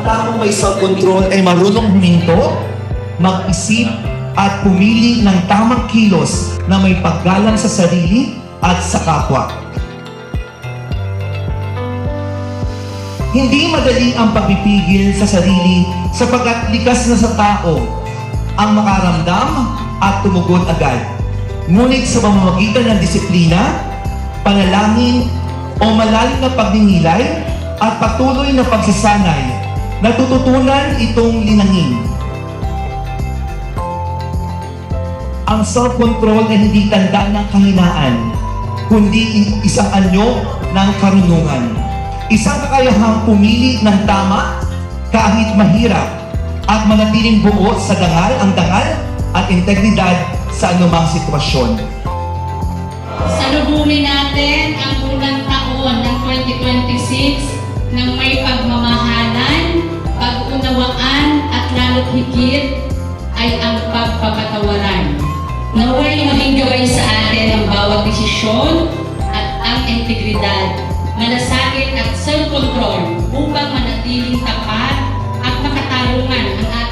taong may self-control ay marunong huminto, mag-isip, at pumili ng tamang kilos na may paggalang sa sarili at sa kapwa. Hindi madali ang pagpipigil sa sarili sapagkat likas na sa tao ang makaramdam at tumugon agad. Ngunit sa pamamagitan ng disiplina, panalangin o malalim na pagdingilay at patuloy na pagsasanay, natututunan itong linangin. Ang self-control ay hindi tanda ng kahinaan, kundi isang anyo ng karunungan. Isang kakayahang pumili ng tama kahit mahirap at manatiling buo sa ang dangal at integridad sa anumang sitwasyon. Salubungin natin ang unang taon ng 2026 ng may pagmamahalan, pag-unawaan at lalo't higit ay ang pagpapatawaran. Naway maging gawin sa atin ang bawat desisyon at ang integridad, malasakit at self-control upang manatiling tapat at makatarungan ang